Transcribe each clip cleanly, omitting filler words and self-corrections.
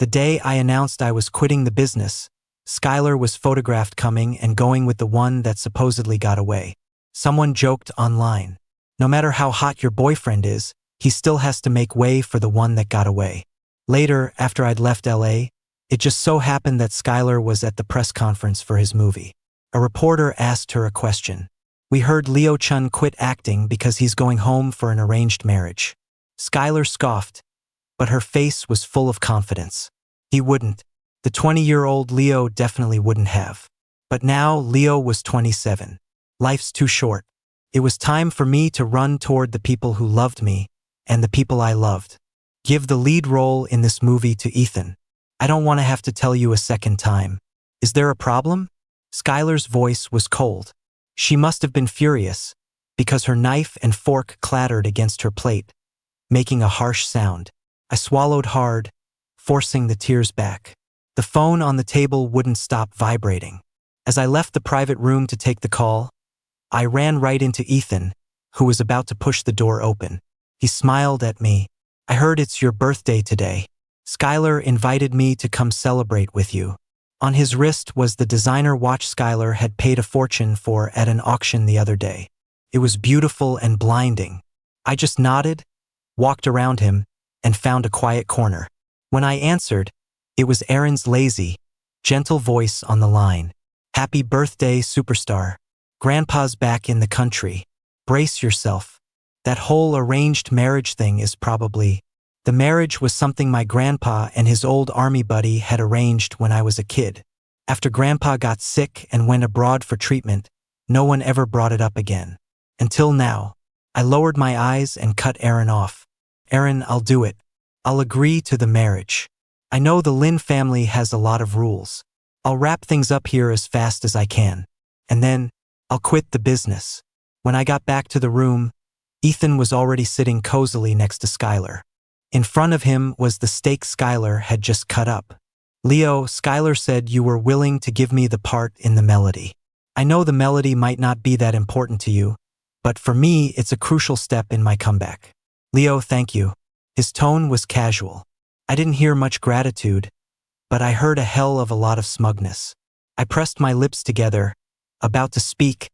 The day I announced I was quitting the business, Skylar was photographed coming and going with the one that supposedly got away. Someone joked online, "No matter how hot your boyfriend is, he still has to make way for the one that got away." Later, after I'd left LA, it just so happened that Skylar was at the press conference for his movie. A reporter asked her a question. "We heard Leo Chun quit acting because he's going home for an arranged marriage." Skylar scoffed, but her face was full of confidence. He wouldn't. The 20-year-old Leo definitely wouldn't have. But now Leo was 27. Life's too short. It was time for me to run toward the people who loved me and the people I loved. Give the lead role in this movie to Ethan. I don't want to have to tell you a second time. Is there a problem? Skylar's voice was cold. She must have been furious, because her knife and fork clattered against her plate, making a harsh sound. I swallowed hard, forcing the tears back. The phone on the table wouldn't stop vibrating. As I left the private room to take the call, I ran right into Ethan, who was about to push the door open. He smiled at me. "I heard it's your birthday today. Skylar invited me to come celebrate with you." On his wrist was the designer watch Skylar had paid a fortune for at an auction the other day. It was beautiful and blinding. I just nodded, walked around him, and found a quiet corner. When I answered, it was Aaron's lazy, gentle voice on the line. "Happy birthday, superstar. Grandpa's back in the country. Brace yourself. That whole arranged marriage thing is probably..." The marriage was something my grandpa and his old army buddy had arranged when I was a kid. After Grandpa got sick and went abroad for treatment, no one ever brought it up again. Until now. I lowered my eyes and cut Aaron off. "Aaron, I'll do it. I'll agree to the marriage. I know the Lin family has a lot of rules. I'll wrap things up here as fast as I can. And then, I'll quit the business." When I got back to the room, Ethan was already sitting cozily next to Skylar. In front of him was the steak Skylar had just cut up. "Leo, Skylar said you were willing to give me the part in the melody. I know the melody might not be that important to you, but for me it's a crucial step in my comeback." "Leo, thank you." His tone was casual. I didn't hear much gratitude, but I heard a hell of a lot of smugness. I pressed my lips together, about to speak,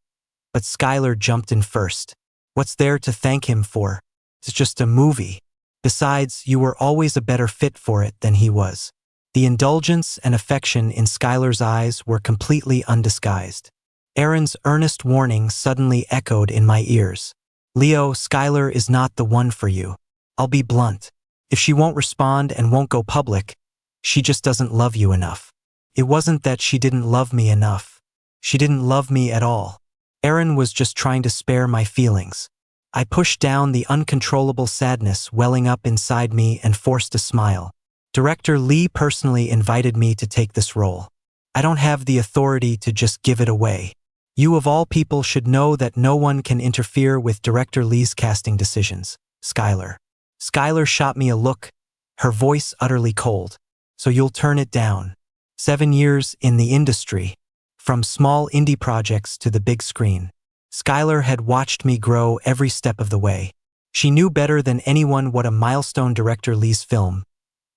but Skylar jumped in first. "What's there to thank him for? It's just a movie. Besides, you were always a better fit for it than he was." The indulgence and affection in Skylar's eyes were completely undisguised. Aaron's earnest warning suddenly echoed in my ears. "Leo, Skylar is not the one for you. I'll be blunt. If she won't respond and won't go public, she just doesn't love you enough." It wasn't that she didn't love me enough. She didn't love me at all. Aaron was just trying to spare my feelings. I pushed down the uncontrollable sadness welling up inside me and forced a smile. "Director Lee personally invited me to take this role. I don't have the authority to just give it away. You of all people should know that no one can interfere with Director Lee's casting decisions, Skylar." Skylar shot me a look, her voice utterly cold. "So you'll turn it down. 7 years in the industry, from small indie projects to the big screen." Skylar had watched me grow every step of the way. She knew better than anyone what a milestone Director Lee's film,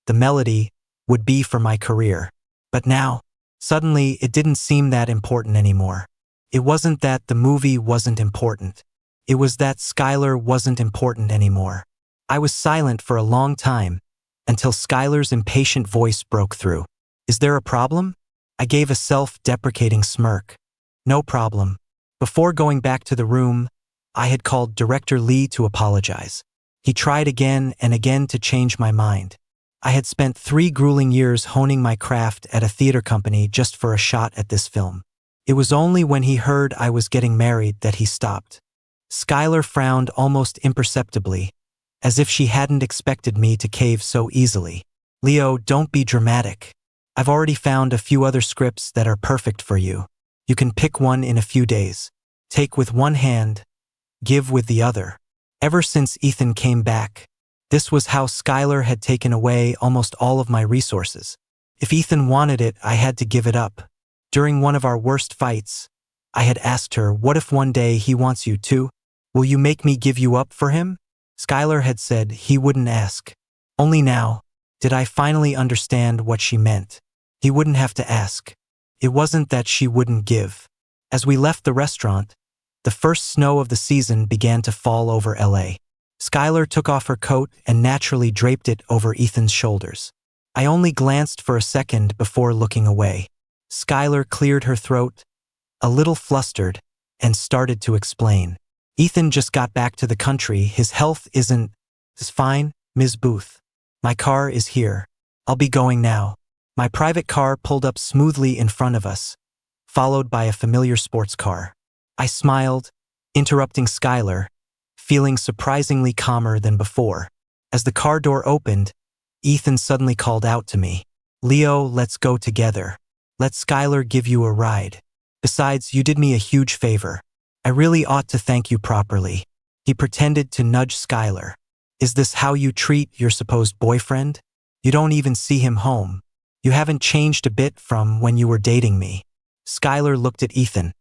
The Melody, would be for my career. But now, suddenly it didn't seem that important anymore. It wasn't that the movie wasn't important. It was that Skylar wasn't important anymore. I was silent for a long time, until Skylar's impatient voice broke through. "Is there a problem?" I gave a self-deprecating smirk. "No problem." Before going back to the room, I had called Director Lee to apologize. He tried again and again to change my mind. I had spent 3 grueling years honing my craft at a theater company just for a shot at this film. It was only when he heard I was getting married that he stopped. Skylar frowned almost imperceptibly, as if she hadn't expected me to cave so easily. "Leo, don't be dramatic. I've already found a few other scripts that are perfect for you. You can pick one in a few days. Take with one hand, give with the other." Ever since Ethan came back, this was how Skylar had taken away almost all of my resources. If Ethan wanted it, I had to give it up. During one of our worst fights, I had asked her, "What if one day he wants you too? Will you make me give you up for him?" Skylar had said he wouldn't ask. Only now, Did I finally understand what she meant? He wouldn't have to ask. It wasn't that she wouldn't give. As we left the restaurant, the first snow of the season began to fall over LA. Skylar took off her coat and naturally draped it over Ethan's shoulders. I only glanced for a second before looking away. Skylar cleared her throat, a little flustered, and started to explain. Ethan just got back to the country. His health isn't fine, Ms. Booth. My car is here. I'll be going now. My private car pulled up smoothly in front of us, followed by a familiar sports car. I smiled, interrupting Skylar, feeling surprisingly calmer than before. As the car door opened, Ethan suddenly called out to me. Leo, let's go together. Let Skylar give you a ride. Besides, you did me a huge favor. I really ought to thank you properly. He pretended to nudge Skylar. Is this how you treat your supposed boyfriend? You don't even see him home. You haven't changed a bit from when you were dating me. Skylar looked at Ethan.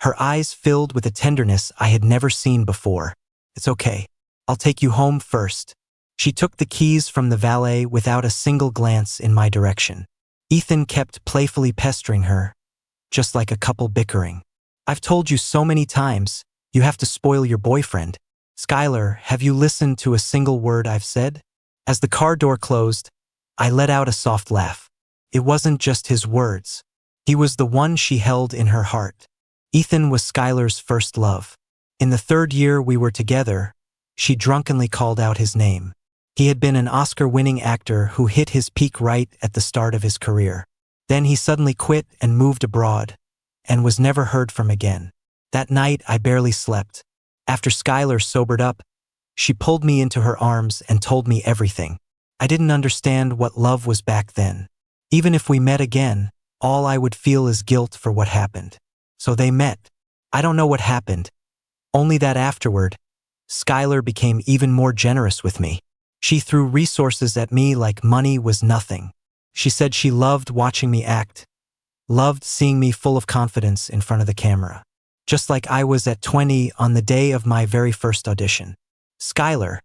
Her eyes filled with a tenderness I had never seen before. It's okay. I'll take you home first. She took the keys from the valet without a single glance in my direction. Ethan kept playfully pestering her, just like a couple bickering. I've told you so many times, you have to spoil your boyfriend. Skylar, have you listened to a single word I've said? As the car door closed, I let out a soft laugh. It wasn't just his words. He was the one she held in her heart. Ethan was Skylar's first love. In the 3rd year we were together, she drunkenly called out his name. He had been an Oscar-winning actor who hit his peak right at the start of his career. Then he suddenly quit and moved abroad, and was never heard from again. That night I barely slept. After Skylar sobered up, she pulled me into her arms and told me everything. I didn't understand what love was back then. Even if we met again, all I would feel is guilt for what happened. So they met. I don't know what happened. Only that afterward, Skylar became even more generous with me. She threw resources at me like money was nothing. She said she loved watching me act, loved seeing me full of confidence in front of the camera. Just like I was at 20 on the day of my very first audition. Skylar,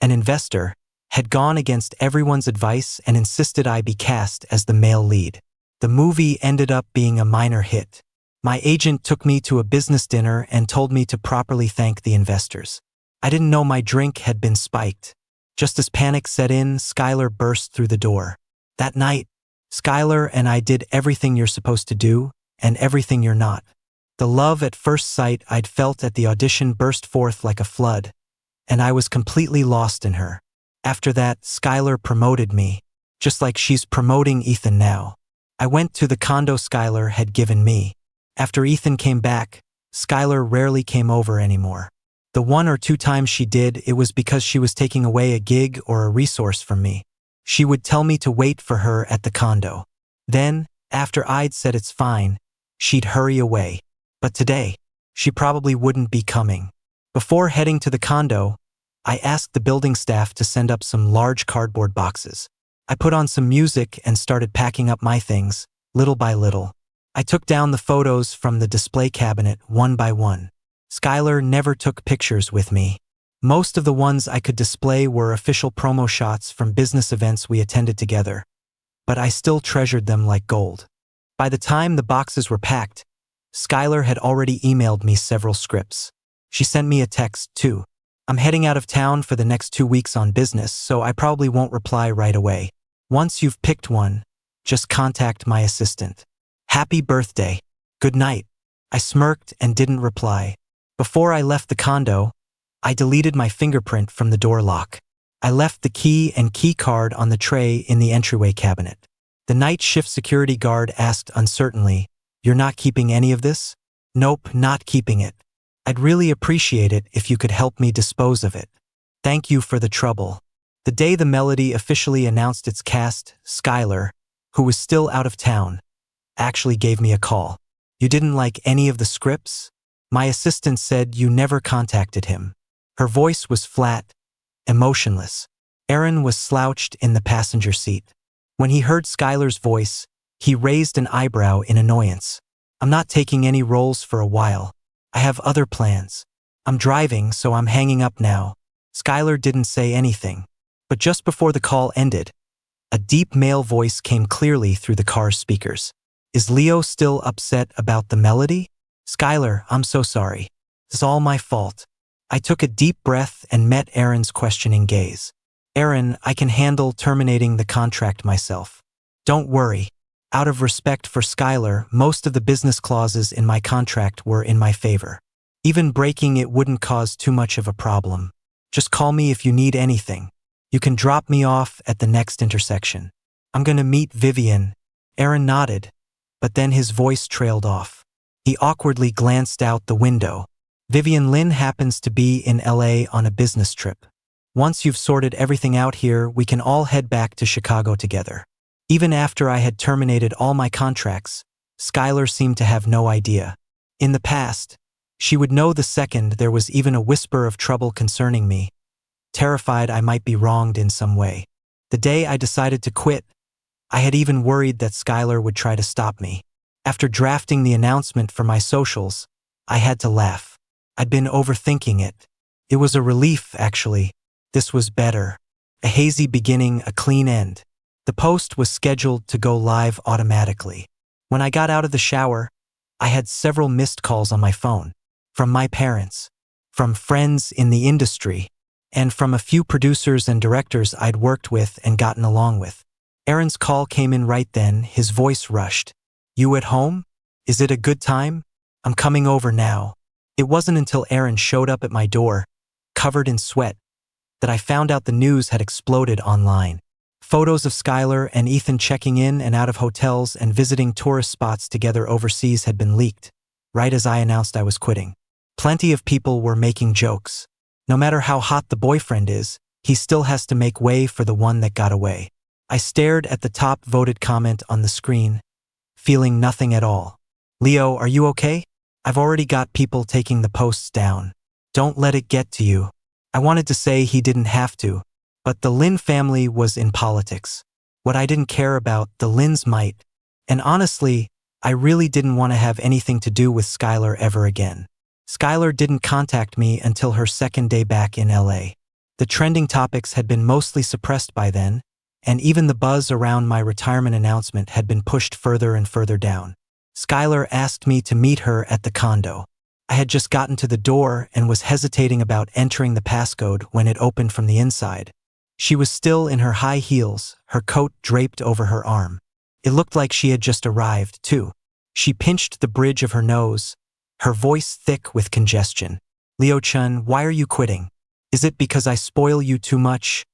an investor, had gone against everyone's advice and insisted I be cast as the male lead. The movie ended up being a minor hit. My agent took me to a business dinner and told me to properly thank the investors. I didn't know my drink had been spiked. Just as panic set in, Skylar burst through the door. That night, Skylar and I did everything you're supposed to do and everything you're not. The love at first sight I'd felt at the audition burst forth like a flood, and I was completely lost in her. After that, Skylar promoted me, just like she's promoting Ethan now. I went to the condo Skylar had given me. After Ethan came back, Skylar rarely came over anymore. The 1 or 2 times she did, it was because she was taking away a gig or a resource from me. She would tell me to wait for her at the condo. Then, after I'd said it's fine, she'd hurry away. But today, she probably wouldn't be coming. Before heading to the condo, I asked the building staff to send up some large cardboard boxes. I put on some music and started packing up my things, little by little. I took down the photos from the display cabinet one by one. Skylar never took pictures with me. Most of the ones I could display were official promo shots from business events we attended together, but I still treasured them like gold. By the time the boxes were packed, Skylar had already emailed me several scripts. She sent me a text, too. I'm heading out of town for the next 2 weeks on business, so I probably won't reply right away. Once you've picked one, just contact my assistant. Happy birthday. Good night. I smirked and didn't reply. Before I left the condo, I deleted my fingerprint from the door lock. I left the key and key card on the tray in the entryway cabinet. The night shift security guard asked uncertainly, "You're not keeping any of this?" "Nope, not keeping it. I'd really appreciate it if you could help me dispose of it. Thank you for the trouble." The day the Melody officially announced its cast, Skylar, who was still out of town, actually gave me a call. "You didn't like any of the scripts?" My assistant said you never contacted him. Her voice was flat, emotionless. Aaron was slouched in the passenger seat. When he heard Skylar's voice, he raised an eyebrow in annoyance. "I'm not taking any roles for a while. I have other plans. I'm driving, so I'm hanging up now." Skylar didn't say anything. But just before the call ended, A deep male voice came clearly through the car's speakers. Is Leo still upset about the melody? Skylar, I'm so sorry. It's all my fault. I took a deep breath and met Aaron's questioning gaze. Aaron, I can handle terminating the contract myself. Don't worry. Out of respect for Skylar, most of the business clauses in my contract were in my favor. Even breaking it wouldn't cause too much of a problem. Just call me if you need anything. You can drop me off at the next intersection. I'm gonna meet Vivian. Aaron nodded, but then his voice trailed off. He awkwardly glanced out the window. Vivian Lynn happens to be in LA on a business trip. Once you've sorted everything out here, we can all head back to Chicago together. Even after I had terminated all my contracts, Skylar seemed to have no idea. In the past, she would know the second there was even a whisper of trouble concerning me, terrified I might be wronged in some way. The day I decided to quit, I had even worried that Skylar would try to stop me. After drafting the announcement for my socials, I had to laugh. I'd been overthinking it. It was a relief, actually. This was better. A hazy beginning, a clean end. The post was scheduled to go live automatically. When I got out of the shower, I had several missed calls on my phone. From my parents, from friends in the industry, and from a few producers and directors I'd worked with and gotten along with. Aaron's call came in right then, his voice rushed. You at home? Is it a good time? I'm coming over now. It wasn't until Aaron showed up at my door, covered in sweat, that I found out the news had exploded online. Photos of Skylar and Ethan checking in and out of hotels and visiting tourist spots together overseas had been leaked, right as I announced I was quitting. Plenty of people were making jokes. No matter how hot the boyfriend is, he still has to make way for the one that got away. I stared at the top voted comment on the screen, feeling nothing at all. Leo, are you okay? I've already got people taking the posts down. Don't let it get to you. I wanted to say he didn't have to, but the Lynn family was in politics. What I didn't care about, the Lynns might. And honestly, I really didn't want to have anything to do with Skylar ever again. Skylar didn't contact me until her second day back in LA. The trending topics had been mostly suppressed by then, and even the buzz around my retirement announcement had been pushed further and further down. Skylar asked me to meet her at the condo. I had just gotten to the door and was hesitating about entering the passcode when it opened from the inside. She was still in her high heels, her coat draped over her arm. It looked like she had just arrived, too. She pinched the bridge of her nose, her voice thick with congestion. Leo-chun, why are you quitting? Is it because I spoil you too much?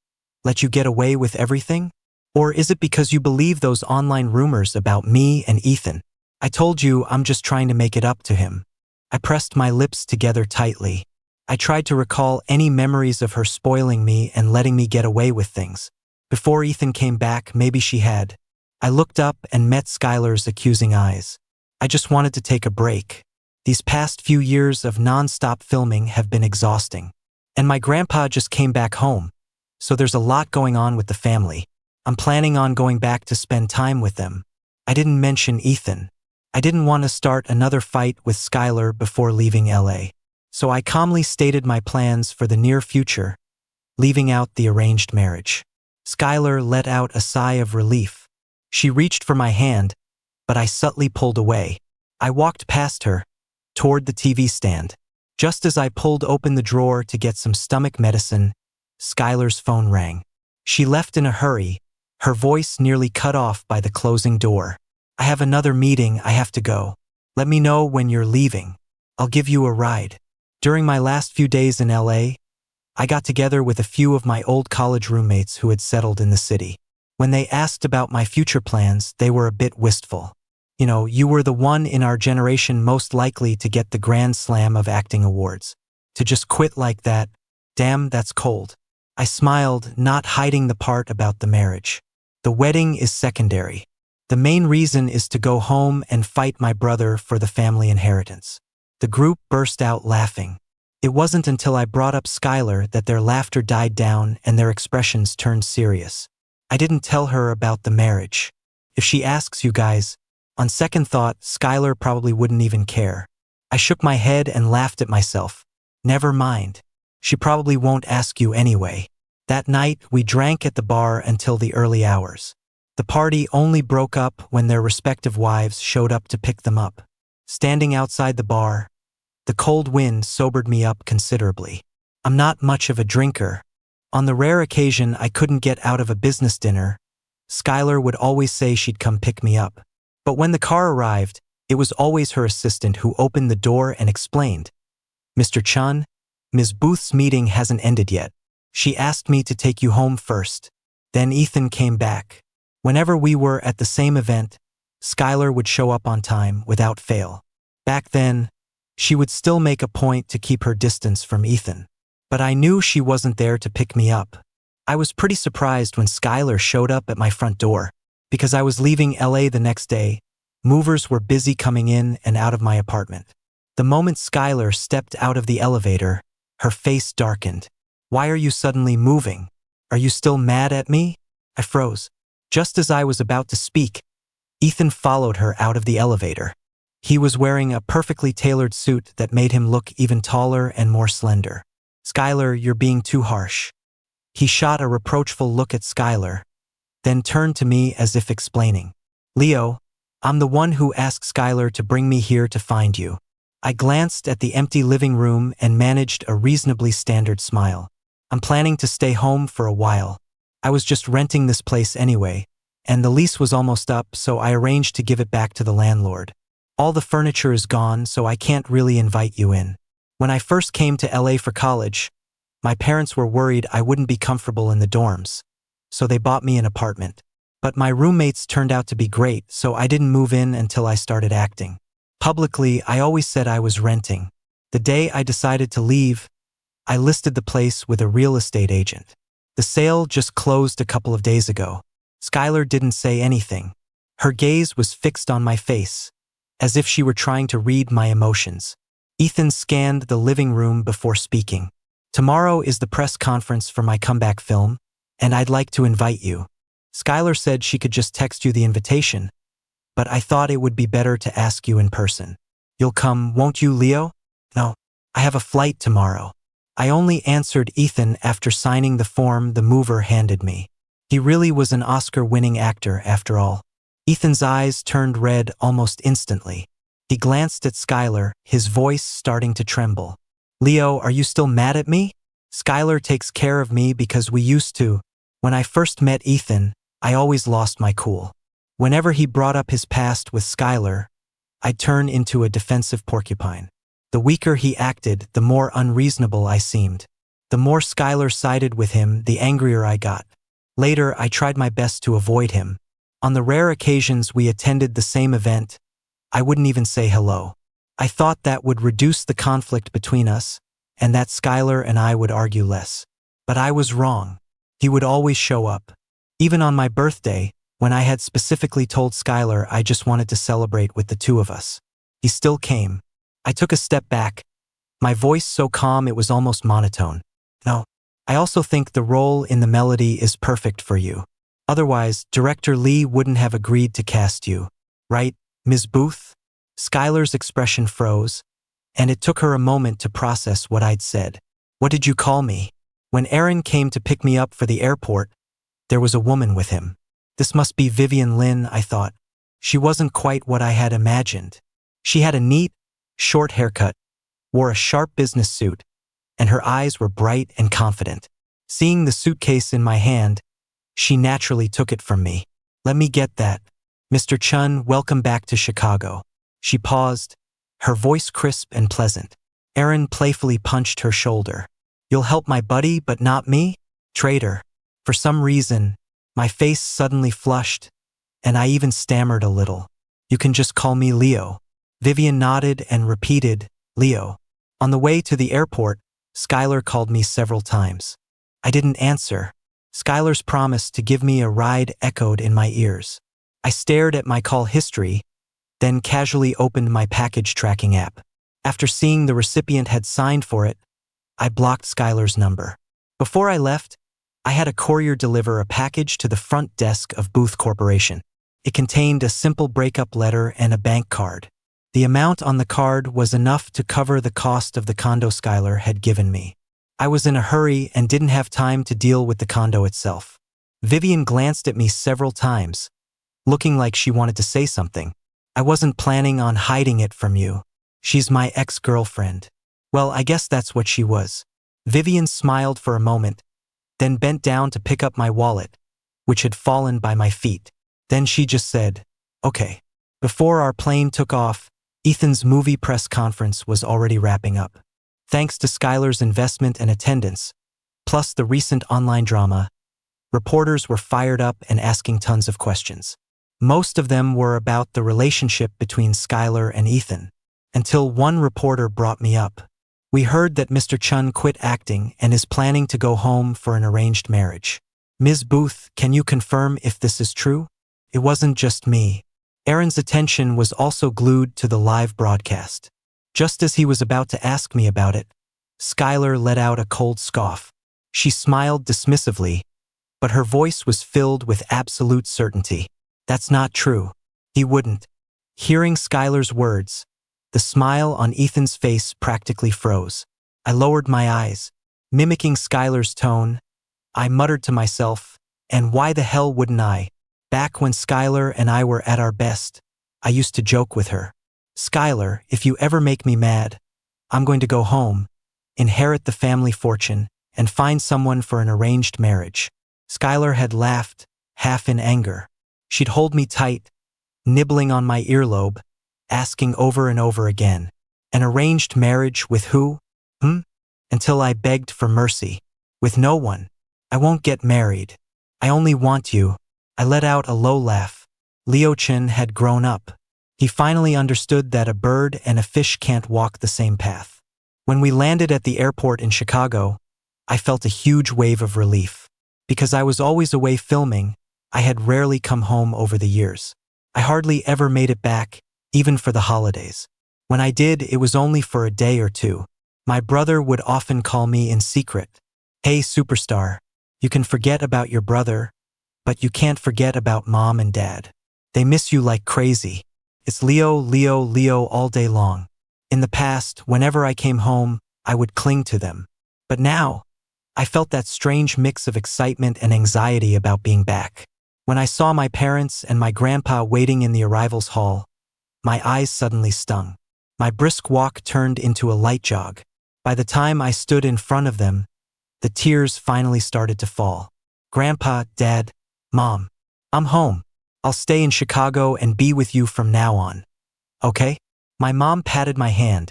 Let you get away with everything? Or is it because you believe those online rumors about me and Ethan? I told you I'm just trying to make it up to him. I pressed my lips together tightly. I tried to recall any memories of her spoiling me and letting me get away with things. Before Ethan came back, maybe she had. I looked up and met Skylar's accusing eyes. I just wanted to take a break. These past few years of non-stop filming have been exhausting. And my grandpa just came back home, so there's a lot going on with the family. I'm planning on going back to spend time with them. I didn't mention Ethan. I didn't want to start another fight with Skylar before leaving LA. So I calmly stated my plans for the near future, leaving out the arranged marriage. Skylar let out a sigh of relief. She reached for my hand, but I subtly pulled away. I walked past her, toward the TV stand. Just as I pulled open the drawer to get some stomach medicine, Skylar's phone rang. She left in a hurry, her voice nearly cut off by the closing door. I have another meeting, I have to go. Let me know when you're leaving. I'll give you a ride. During my last few days in LA, I got together with a few of my old college roommates who had settled in the city. When they asked about my future plans, they were a bit wistful. You know, you were the one in our generation most likely to get the Grand Slam of Acting Awards. To just quit like that, damn, that's cold. I smiled, not hiding the part about the marriage. The wedding is secondary. The main reason is to go home and fight my brother for the family inheritance. The group burst out laughing. It wasn't until I brought up Skylar that their laughter died down and their expressions turned serious. I didn't tell her about the marriage. If she asks you guys, on second thought, Skylar probably wouldn't even care. I shook my head and laughed at myself. Never mind. She probably won't ask you anyway. That night, we drank at the bar until the early hours. The party only broke up when their respective wives showed up to pick them up. Standing outside the bar, the cold wind sobered me up considerably. I'm not much of a drinker. On the rare occasion I couldn't get out of a business dinner, Skylar would always say she'd come pick me up. But when the car arrived, it was always her assistant who opened the door and explained, "Mr. Chun, Ms. Booth's meeting hasn't ended yet. She asked me to take you home first." Then Ethan came back. Whenever we were at the same event, Skylar would show up on time without fail. Back then, she would still make a point to keep her distance from Ethan. But I knew she wasn't there to pick me up. I was pretty surprised when Skylar showed up at my front door. Because I was leaving LA the next day, movers were busy coming in and out of my apartment. The moment Skylar stepped out of the elevator, her face darkened. "Why are you suddenly moving? Are you still mad at me?" I froze. Just as I was about to speak, Ethan followed her out of the elevator. He was wearing a perfectly tailored suit that made him look even taller and more slender. "Skylar, you're being too harsh." He shot a reproachful look at Skylar, then turned to me as if explaining, "Leo, I'm the one who asked Skylar to bring me here to find you." I glanced at the empty living room and managed a reasonably standard smile. "I'm planning to stay home for a while. I was just renting this place anyway, and the lease was almost up, so I arranged to give it back to the landlord. All the furniture is gone, so I can't really invite you in. When I first came to LA for college, my parents were worried I wouldn't be comfortable in the dorms, so they bought me an apartment. But my roommates turned out to be great, so I didn't move in until I started acting. Publicly, I always said I was renting. The day I decided to leave, I listed the place with a real estate agent. The sale just closed a couple of days ago." Skylar didn't say anything. Her gaze was fixed on my face, as if she were trying to read my emotions. Ethan scanned the living room before speaking. "Tomorrow is the press conference for my comeback film, and I'd like to invite you." Skylar said she could just text you the invitation, but I thought it would be better to ask you in person. "You'll come, won't you, Leo?" "No, I have a flight tomorrow." I only answered Ethan after signing the form the mover handed me. He really was an Oscar-winning actor, after all. Ethan's eyes turned red almost instantly. He glanced at Skylar, his voice starting to tremble. "Leo, are you still mad at me? Skylar takes care of me because we used to. When I first met Ethan, I always lost my cool. Whenever he brought up his past with Skylar, I'd turn into a defensive porcupine. The weaker he acted, the more unreasonable I seemed. The more Skylar sided with him, the angrier I got. Later, I tried my best to avoid him. On the rare occasions we attended the same event, I wouldn't even say hello. I thought that would reduce the conflict between us, and that Skylar and I would argue less. But I was wrong. He would always show up. Even on my birthday, when I had specifically told Skylar I just wanted to celebrate with the two of us. He still came. I took a step back, my voice so calm it was almost monotone. "No, I also think the role in the melody is perfect for you. Otherwise, Director Lee wouldn't have agreed to cast you. Right, Ms. Booth?" Skylar's expression froze, and it took her a moment to process what I'd said. "What did you call me?" When Aaron came to pick me up for the airport, there was a woman with him. This must be Vivian Lin, I thought. She wasn't quite what I had imagined. She had a neat, short haircut, wore a sharp business suit, and her eyes were bright and confident. Seeing the suitcase in my hand, she naturally took it from me. "Let me get that. Mr. Chun, welcome back to Chicago." She paused, her voice crisp and pleasant. Aaron playfully punched her shoulder. "You'll help my buddy, but not me? Traitor." For some reason, my face suddenly flushed, and I even stammered a little. "You can just call me Leo." Vivian nodded and repeated, "Leo." On the way to the airport, Skylar called me several times. I didn't answer. Skylar's promise to give me a ride echoed in my ears. I stared at my call history, then casually opened my package tracking app. After seeing the recipient had signed for it, I blocked Skylar's number. Before I left, I had a courier deliver a package to the front desk of Booth Corporation. It contained a simple breakup letter and a bank card. The amount on the card was enough to cover the cost of the condo Skylar had given me. I was in a hurry and didn't have time to deal with the condo itself. Vivian glanced at me several times, looking like she wanted to say something. I wasn't planning on hiding it from you. She's my ex-girlfriend. Well, I guess that's what she was. Vivian smiled for a moment, then bent down to pick up my wallet, which had fallen by my feet. Then she just said, "Okay." Before our plane took off, Ethan's movie press conference was already wrapping up. Thanks to Skylar's investment and attendance, plus the recent online drama, reporters were fired up and asking tons of questions. Most of them were about the relationship between Skylar and Ethan, until one reporter brought me up. "We heard that Mr. Chun quit acting and is planning to go home for an arranged marriage. Ms. Booth, can you confirm if this is true?" It wasn't just me. Aaron's attention was also glued to the live broadcast. Just as he was about to ask me about it, Skylar let out a cold scoff. She smiled dismissively, but her voice was filled with absolute certainty. "That's not true. He wouldn't." Hearing Skylar's words, the smile on Ethan's face practically froze. I lowered my eyes. Mimicking Skylar's tone, I muttered to myself, "And why the hell wouldn't I?" Back when Skylar and I were at our best, I used to joke with her. "Skylar, if you ever make me mad, I'm going to go home, inherit the family fortune, and find someone for an arranged marriage." Skylar had laughed, half in anger. She'd hold me tight, nibbling on my earlobe, asking over and over again, "An arranged marriage with who? Until I begged for mercy. "With no one. I won't get married. I only want you." I let out a low laugh. Leo Chen had grown up. He finally understood that a bird and a fish can't walk the same path. When we landed at the airport in Chicago, I felt a huge wave of relief. Because I was always away filming, I had rarely come home over the years. I hardly ever made it back, even for the holidays. When I did, it was only for a day or two. My brother would often call me in secret. "Hey, superstar, you can forget about your brother, but you can't forget about mom and dad. They miss you like crazy. It's Leo, Leo, Leo all day long." In the past, whenever I came home, I would cling to them. But now, I felt that strange mix of excitement and anxiety about being back. When I saw my parents and my grandpa waiting in the arrivals hall, my eyes suddenly stung. My brisk walk turned into a light jog. By the time I stood in front of them, the tears finally started to fall. "Grandpa, Dad, Mom, I'm home. I'll stay in Chicago and be with you from now on. Okay?" My mom patted my hand.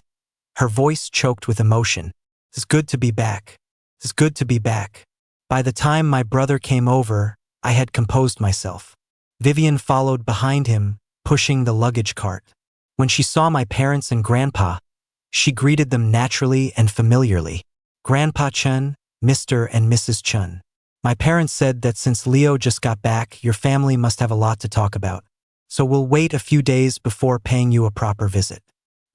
Her voice choked with emotion. "It's good to be back. It's good to be back." By the time my brother came over, I had composed myself. Vivian followed behind him, pushing the luggage cart. When she saw my parents and grandpa, she greeted them naturally and familiarly. "Grandpa Chun, Mr. and Mrs. Chun. My parents said that since Leo just got back, your family must have a lot to talk about. So we'll wait a few days before paying you a proper visit."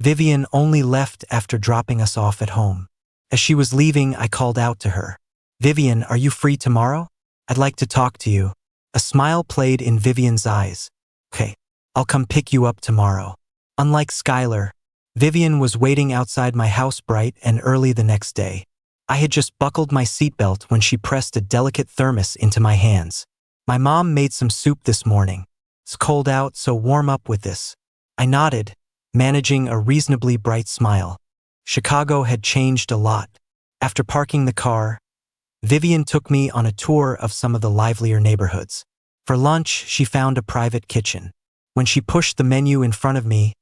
Vivian only left after dropping us off at home. As she was leaving, I called out to her. "Vivian, are you free tomorrow? I'd like to talk to you." A smile played in Vivian's eyes. "Okay, I'll come pick you up tomorrow." Unlike Skylar, Vivian was waiting outside my house bright and early the next day. I had just buckled my seatbelt when she pressed a delicate thermos into my hands. "My mom made some soup this morning. It's cold out, so warm up with this." I nodded, managing a reasonably bright smile. Chicago had changed a lot. After parking the car, Vivian took me on a tour of some of the livelier neighborhoods. For lunch, she found a private kitchen. When she pushed the menu in front of me,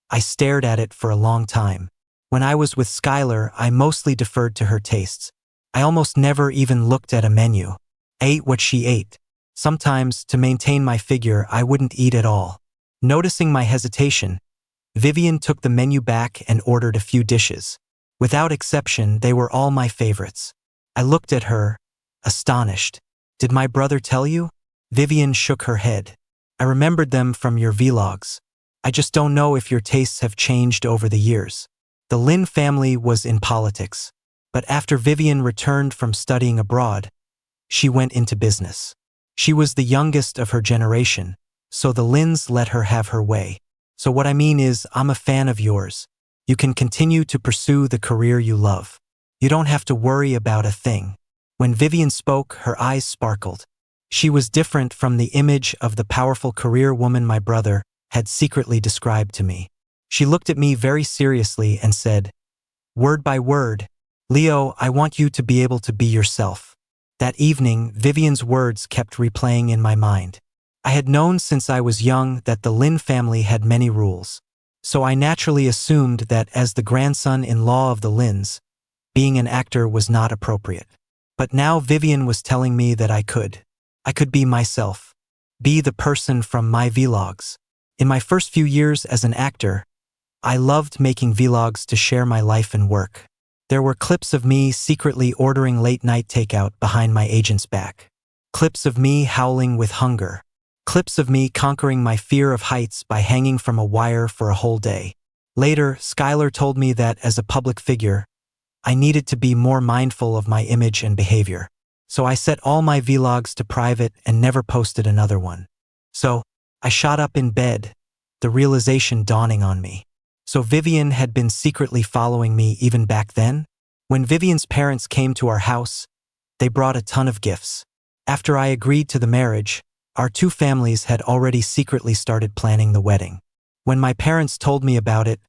I stared at it for a long time. When I was with Skylar, I mostly deferred to her tastes. I almost never even looked at a menu. I ate what she ate. Sometimes, to maintain my figure, I wouldn't eat at all. Noticing my hesitation, Vivian took the menu back and ordered a few dishes. Without exception, they were all my favorites. I looked at her, astonished. "Did my brother tell you?" Vivian shook her head. "I remembered them from your vlogs. I just don't know if your tastes have changed over the years." The Lin family was in politics, but after Vivian returned from studying abroad, she went into business. She was the youngest of her generation, so the Lins let her have her way. "So what I mean is, I'm a fan of yours. You can continue to pursue the career you love." You don't have to worry about a thing." When Vivian spoke, her eyes sparkled. She was different from the image of the powerful career woman my brother had secretly described to me. She looked at me very seriously and said, word by word, "Leo, I want you to be able to be yourself." That evening, Vivian's words kept replaying in my mind. I had known since I was young that the Lin family had many rules. So I naturally assumed that as the grandson-in-law of the Lins, being an actor was not appropriate. But now Vivian was telling me that I could be myself, be the person from my vlogs. In my first few years as an actor, I loved making vlogs to share my life and work. There were clips of me secretly ordering late-night takeout behind my agent's back. Clips of me howling with hunger. Clips of me conquering my fear of heights by hanging from a wire for a whole day. Later, Skylar told me that as a public figure, I needed to be more mindful of my image and behavior. So I set all my vlogs to private and never posted another one. So I shot up in bed, the realization dawning on me. So Vivian had been secretly following me even back then? When Vivian's parents came to our house, they brought a ton of gifts. After I agreed to the marriage, our two families had already secretly started planning the wedding. When my parents told me about it,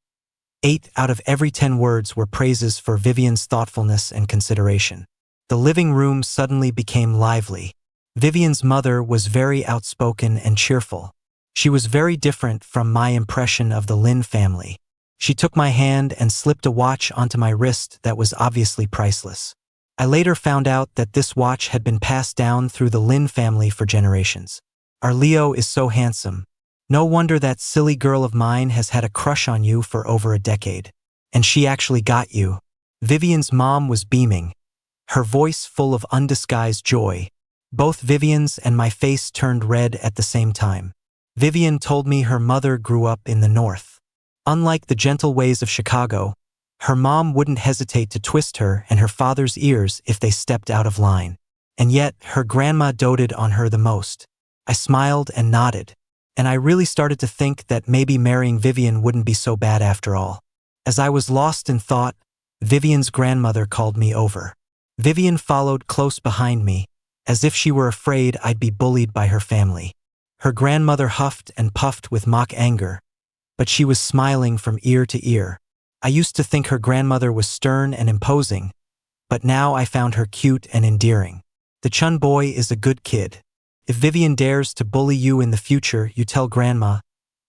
8 out of every 10 words were praises for Vivian's thoughtfulness and consideration. The living room suddenly became lively. Vivian's mother was very outspoken and cheerful. She was very different from my impression of the Lin family. She took my hand and slipped a watch onto my wrist that was obviously priceless. I later found out that this watch had been passed down through the Lin family for generations. Our Leo is so handsome. No wonder that silly girl of mine has had a crush on you for over a decade. And she actually got you. Vivian's mom was beaming, her voice full of undisguised joy. Both Vivian's and my face turned red at the same time. Vivian told me her mother grew up in the North. Unlike the gentle ways of Chicago, her mom wouldn't hesitate to twist her and her father's ears if they stepped out of line. And yet, her grandma doted on her the most. I smiled and nodded. And I really started to think that maybe marrying Vivian wouldn't be so bad after all. As I was lost in thought, Vivian's grandmother called me over. Vivian followed close behind me, as if she were afraid I'd be bullied by her family. Her grandmother huffed and puffed with mock anger, but she was smiling from ear to ear. I used to think her grandmother was stern and imposing, but now I found her cute and endearing. The Chun boy is a good kid. If Vivian dares to bully you in the future, you tell Grandma,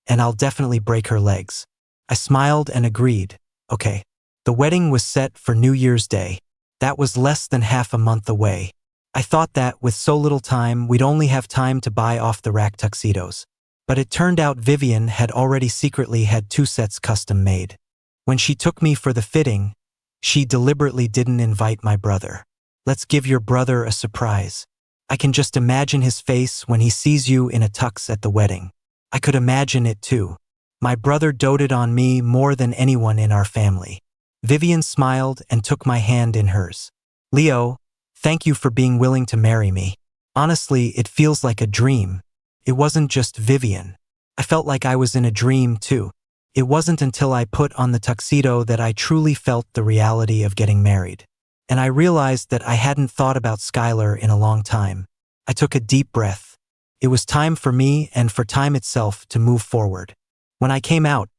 and I'll definitely break her legs. I smiled and agreed. Okay. The wedding was set for New Year's Day. That was less than half a month away. I thought that, with so little time, we'd only have time to buy off-the-rack tuxedos. But it turned out Vivian had already secretly had 2 sets custom made. When she took me for the fitting, she deliberately didn't invite my brother. Let's give your brother a surprise. I can just imagine his face when he sees you in a tux at the wedding. I could imagine it too. My brother doted on me more than anyone in our family. Vivian smiled and took my hand in hers. Leo, thank you for being willing to marry me. Honestly, it feels like a dream. It wasn't just Vivian. I felt like I was in a dream too. It wasn't until I put on the tuxedo that I truly felt the reality of getting married. And I realized that I hadn't thought about Skylar in a long time. I took a deep breath. It was time for me and for time itself to move forward. When I came out,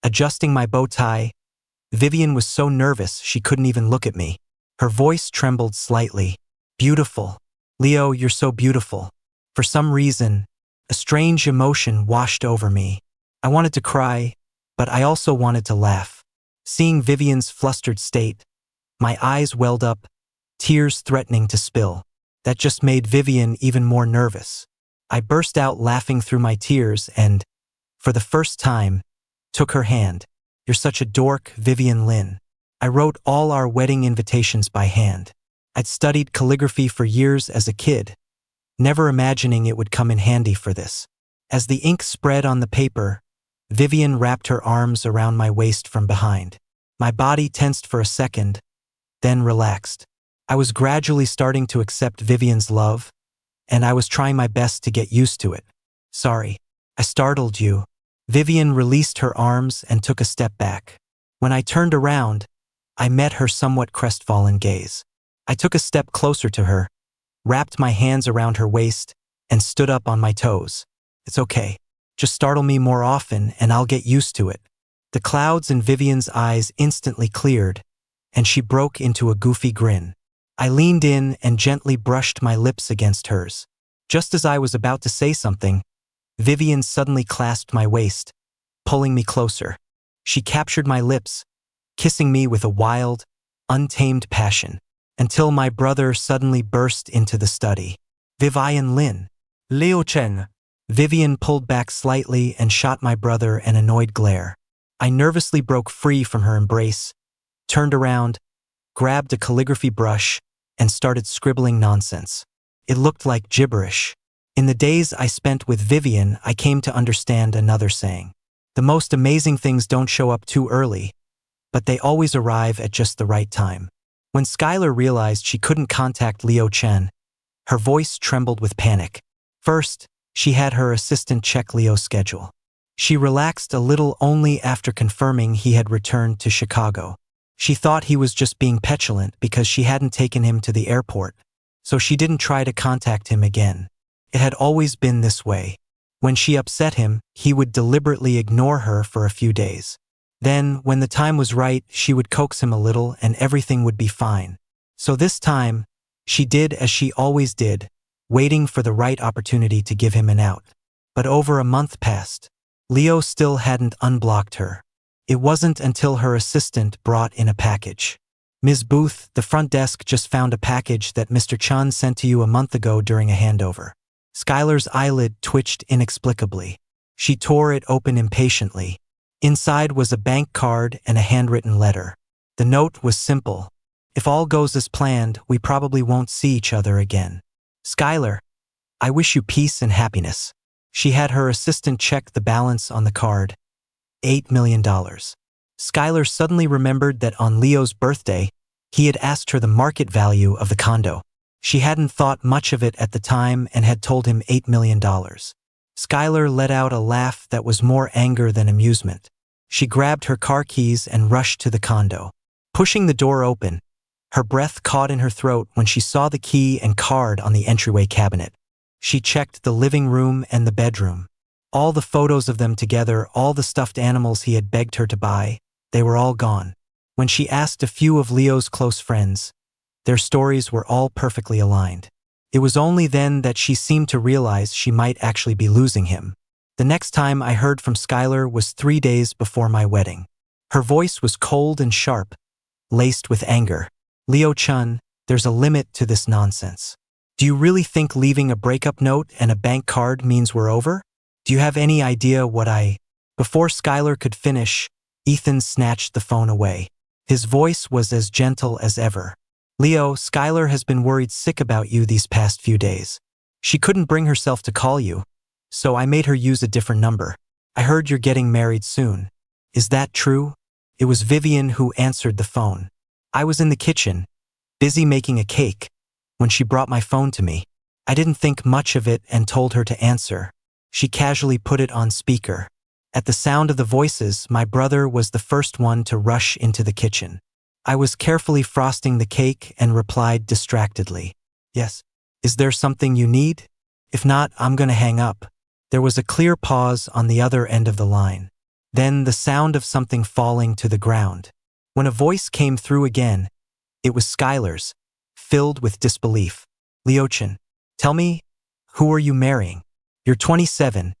adjusting my bow tie, Vivian was so nervous she couldn't even look at me. Her voice trembled slightly. Beautiful. Leo, you're so beautiful. For some reason, a strange emotion washed over me. I wanted to cry, but I also wanted to laugh. Seeing Vivian's flustered state, my eyes welled up, tears threatening to spill. That just made Vivian even more nervous. I burst out laughing through my tears and, for the first time, took her hand. You're such a dork, Vivian Lin. I wrote all our wedding invitations by hand. I'd studied calligraphy for years as a kid, never imagining it would come in handy for this. As the ink spread on the paper, Vivian wrapped her arms around my waist from behind. My body tensed for a second, then relaxed. I was gradually starting to accept Vivian's love, and I was trying my best to get used to it. Sorry, I startled you. Vivian released her arms and took a step back. When I turned around, I met her somewhat crestfallen gaze. I took a step closer to her, wrapped my hands around her waist, and stood up on my toes. It's okay. Just startle me more often and I'll get used to it. The clouds in Vivian's eyes instantly cleared, and she broke into a goofy grin. I leaned in and gently brushed my lips against hers. Just as I was about to say something, Vivian suddenly clasped my waist, pulling me closer. She captured my lips, kissing me with a wild, untamed passion, until my brother suddenly burst into the study. Vivian Lin. Liu Chen. Vivian pulled back slightly and shot my brother an annoyed glare. I nervously broke free from her embrace, turned around, grabbed a calligraphy brush, and started scribbling nonsense. It looked like gibberish. In the days I spent with Vivian, I came to understand another saying. The most amazing things don't show up too early, but they always arrive at just the right time. When Skylar realized she couldn't contact Liu Chen, her voice trembled with panic. First, she had her assistant check Leo's schedule. She relaxed a little only after confirming he had returned to Chicago. She thought he was just being petulant because she hadn't taken him to the airport, so she didn't try to contact him again. It had always been this way. When she upset him, he would deliberately ignore her for a few days. Then, when the time was right, she would coax him a little and everything would be fine. So this time, she did as she always did, waiting for the right opportunity to give him an out. But over a month passed. Leo still hadn't unblocked her. It wasn't until her assistant brought in a package. Ms. Booth, the front desk just found a package that Mr. Chun sent to you a month ago during a handover. Skylar's eyelid twitched inexplicably. She tore it open impatiently. Inside was a bank card and a handwritten letter. The note was simple. If all goes as planned, we probably won't see each other again. Skylar, I wish you peace and happiness. She had her assistant check the balance on the card. $8 million. Skylar suddenly remembered that on Leo's birthday, he had asked her the market value of the condo. She hadn't thought much of it at the time and had told him $8 million. Skylar let out a laugh that was more anger than amusement. She grabbed her car keys and rushed to the condo. Pushing the door open, her breath caught in her throat when she saw the key and card on the entryway cabinet. She checked the living room and the bedroom. All the photos of them together, all the stuffed animals he had begged her to buy, they were all gone. When she asked a few of Leo's close friends, their stories were all perfectly aligned. It was only then that she seemed to realize she might actually be losing him. The next time I heard from Skylar was 3 days before my wedding. Her voice was cold and sharp, laced with anger. Liu Chun, there's a limit to this nonsense. Do you really think leaving a breakup note and a bank card means we're over? Do you have any idea what I... Before Skylar could finish, Ethan snatched the phone away. His voice was as gentle as ever. Leo, Skylar has been worried sick about you these past few days. She couldn't bring herself to call you, so I made her use a different number. I heard you're getting married soon. Is that true? It was Vivian who answered the phone. I was in the kitchen, busy making a cake, when she brought my phone to me. I didn't think much of it and told her to answer. She casually put it on speaker. At the sound of the voices, my brother was the first one to rush into the kitchen. I was carefully frosting the cake and replied distractedly, "Yes. Is there something you need? If not, I'm gonna hang up." There was a clear pause on the other end of the line. Then the sound of something falling to the ground. When a voice came through again, it was Skylar's, filled with disbelief. "Liu Chen, tell me, who are you marrying? You're 27,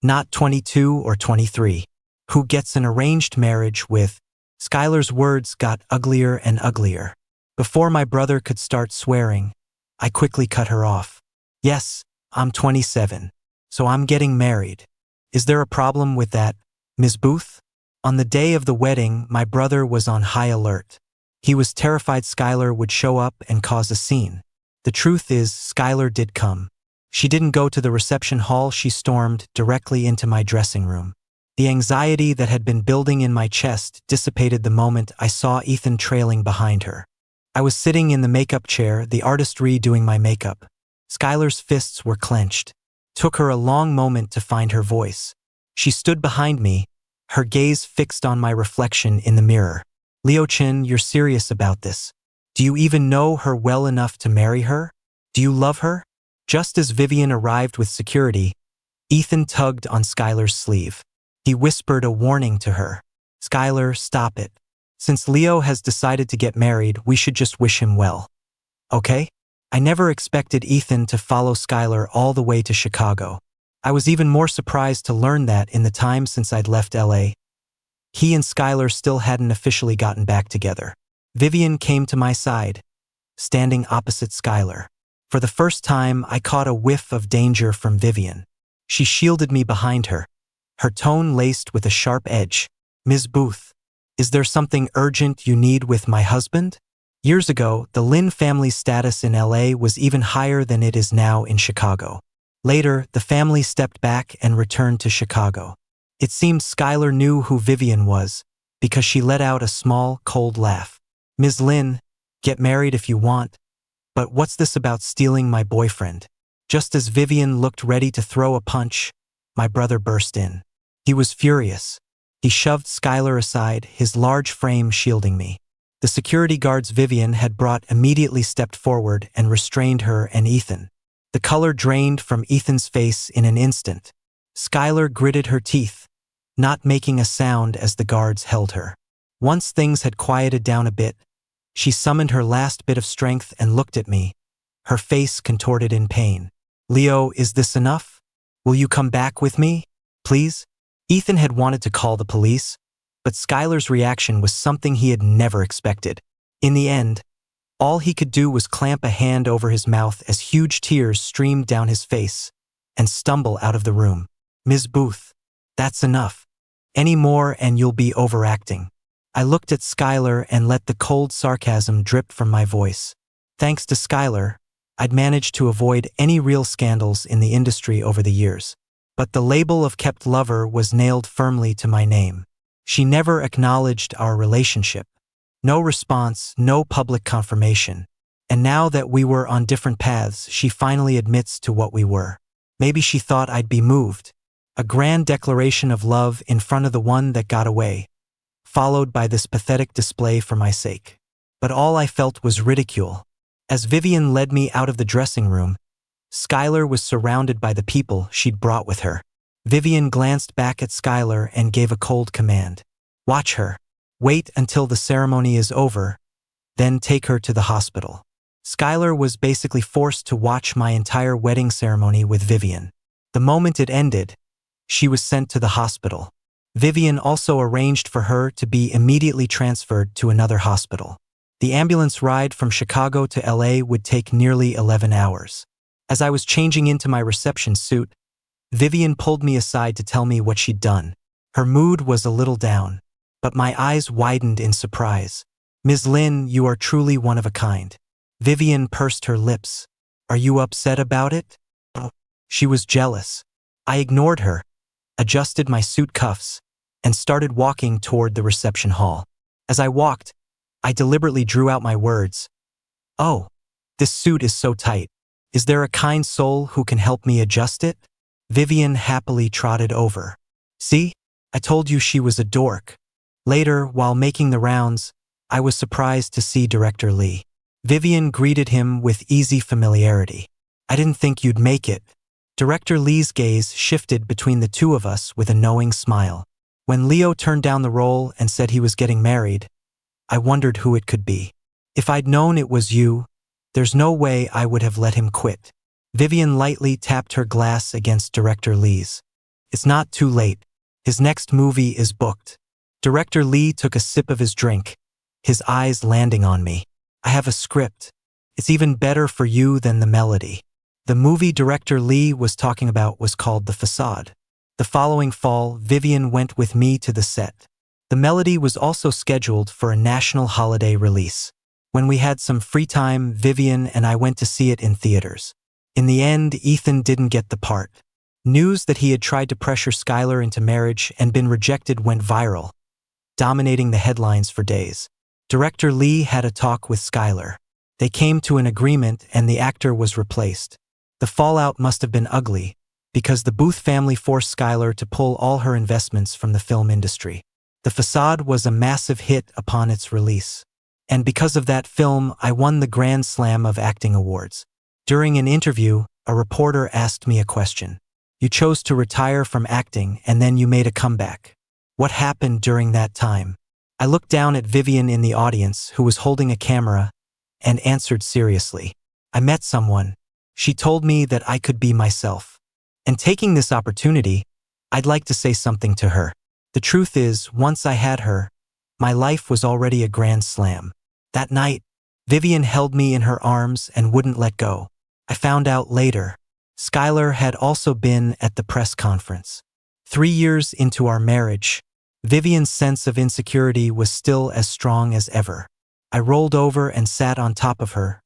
not 22 or 23. Who gets an arranged marriage with..." Skylar's words got uglier and uglier. Before my brother could start swearing, I quickly cut her off. "Yes, I'm 27, so I'm getting married. Is there a problem with that, Ms. Booth?" On the day of the wedding, my brother was on high alert. He was terrified Skylar would show up and cause a scene. The truth is, Skylar did come. She didn't go to the reception hall, she stormed directly into my dressing room. The anxiety that had been building in my chest dissipated the moment I saw Ethan trailing behind her. I was sitting in the makeup chair, the artist redoing my makeup. Skylar's fists were clenched. Took her a long moment to find her voice. She stood behind me, her gaze fixed on my reflection in the mirror. Leo Chin, you're serious about this. Do you even know her well enough to marry her? Do you love her? Just as Vivian arrived with security, Ethan tugged on Skylar's sleeve. He whispered a warning to her. Skylar, stop it. Since Leo has decided to get married, we should just wish him well. Okay? I never expected Ethan to follow Skylar all the way to Chicago. I was even more surprised to learn that in the time since I'd left LA, he and Skylar still hadn't officially gotten back together. Vivian came to my side, standing opposite Skylar. For the first time, I caught a whiff of danger from Vivian. She shielded me behind her, her tone laced with a sharp edge. Ms. Booth, is there something urgent you need with my husband? Years ago, the Lin family's status in LA was even higher than it is now in Chicago. Later, the family stepped back and returned to Chicago. It seemed Skylar knew who Vivian was, because she let out a small, cold laugh. Ms. Lin, get married if you want, but what's this about stealing my boyfriend? Just as Vivian looked ready to throw a punch, my brother burst in. He was furious. He shoved Skylar aside, his large frame shielding me. The security guards Vivian had brought immediately stepped forward and restrained her and Ethan. The color drained from Ethan's face in an instant. Skylar gritted her teeth, not making a sound as the guards held her. Once things had quieted down a bit, she summoned her last bit of strength and looked at me, her face contorted in pain. Leo, is this enough? Will you come back with me, please? Ethan had wanted to call the police, but Skylar's reaction was something he had never expected. In the end, all he could do was clamp a hand over his mouth as huge tears streamed down his face and stumble out of the room. Ms. Booth, that's enough. Any more and you'll be overacting. I looked at Skylar and let the cold sarcasm drip from my voice. Thanks to Skylar, I'd managed to avoid any real scandals in the industry over the years. But the label of kept lover was nailed firmly to my name. She never acknowledged our relationship. No response, no public confirmation. And now that we were on different paths, she finally admits to what we were. Maybe she thought I'd be moved. A grand declaration of love in front of the one that got away, followed by this pathetic display for my sake. But all I felt was ridicule. As Vivian led me out of the dressing room, Skylar was surrounded by the people she'd brought with her. Vivian glanced back at Skylar and gave a cold command. Watch her. Wait until the ceremony is over, then take her to the hospital. Skylar was basically forced to watch my entire wedding ceremony with Vivian. The moment it ended, she was sent to the hospital. Vivian also arranged for her to be immediately transferred to another hospital. The ambulance ride from Chicago to LA would take nearly 11 hours. As I was changing into my reception suit, Vivian pulled me aside to tell me what she'd done. Her mood was a little down, but my eyes widened in surprise. Ms. Lin, you are truly one of a kind. Vivian pursed her lips. Are you upset about it? She was jealous. I ignored her, adjusted my suit cuffs, and started walking toward the reception hall. As I walked, I deliberately drew out my words. Oh, this suit is so tight. Is there a kind soul who can help me adjust it? Vivian happily trotted over. See? I told you she was a dork. Later, while making the rounds, I was surprised to see Director Lee. Vivian greeted him with easy familiarity. I didn't think you'd make it. Director Lee's gaze shifted between the two of us with a knowing smile. When Leo turned down the role and said he was getting married, I wondered who it could be. If I'd known it was you, there's no way I would have let him quit. Vivian lightly tapped her glass against Director Lee's. It's not too late. His next movie is booked. Director Lee took a sip of his drink, his eyes landing on me. I have a script. It's even better for you than the melody. The movie Director Lee was talking about was called The Facade. The following fall, Vivian went with me to the set. The melody was also scheduled for a national holiday release. When we had some free time, Vivian and I went to see it in theaters. In the end, Ethan didn't get the part. News that he had tried to pressure Skylar into marriage and been rejected went viral, dominating the headlines for days. Director Lee had a talk with Skylar. They came to an agreement and the actor was replaced. The fallout must have been ugly, because the Booth family forced Skylar to pull all her investments from the film industry. The Facade was a massive hit upon its release. And because of that film, I won the Grand Slam of Acting Awards. During an interview, a reporter asked me a question. You chose to retire from acting and then you made a comeback. What happened during that time? I looked down at Vivian in the audience, who was holding a camera, and answered seriously. I met someone. She told me that I could be myself. And taking this opportunity, I'd like to say something to her. The truth is, once I had her, my life was already a grand slam. That night, Vivian held me in her arms and wouldn't let go. I found out later, Skylar had also been at the press conference. 3 years into our marriage, Vivian's sense of insecurity was still as strong as ever. I rolled over and sat on top of her,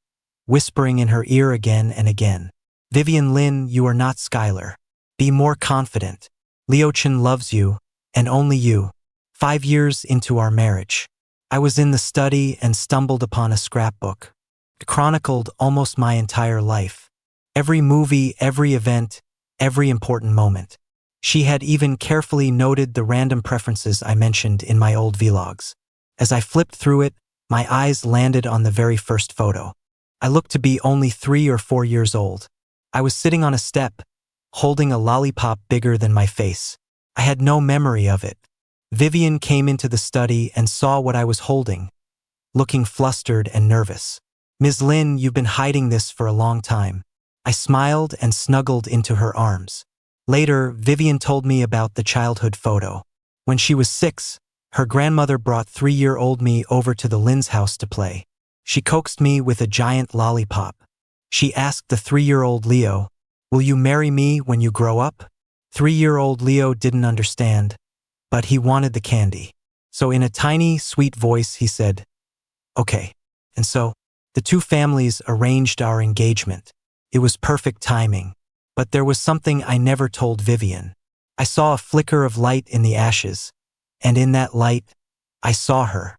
whispering in her ear again and again. Vivian Lynn, you are not Skylar. Be more confident. Leo Chen loves you, and only you. 5 years into our marriage, I was in the study and stumbled upon a scrapbook. It chronicled almost my entire life. Every movie, every event, every important moment. She had even carefully noted the random preferences I mentioned in my old vlogs. As I flipped through it, my eyes landed on the very first photo. I looked to be only 3 or 4 years old. I was sitting on a step, holding a lollipop bigger than my face. I had no memory of it. Vivian came into the study and saw what I was holding, looking flustered and nervous. Ms. Lin, you've been hiding this for a long time. I smiled and snuggled into her arms. Later, Vivian told me about the childhood photo. When she was 6, her grandmother brought 3-year-old me over to the Lin's house to play. She coaxed me with a giant lollipop. She asked the 3-year-old Leo, will you marry me when you grow up? 3-year-old Leo didn't understand, but he wanted the candy. So in a tiny, sweet voice, he said, okay. And so, the two families arranged our engagement. It was perfect timing. But there was something I never told Vivian. I saw a flicker of light in the ashes, and in that light, I saw her.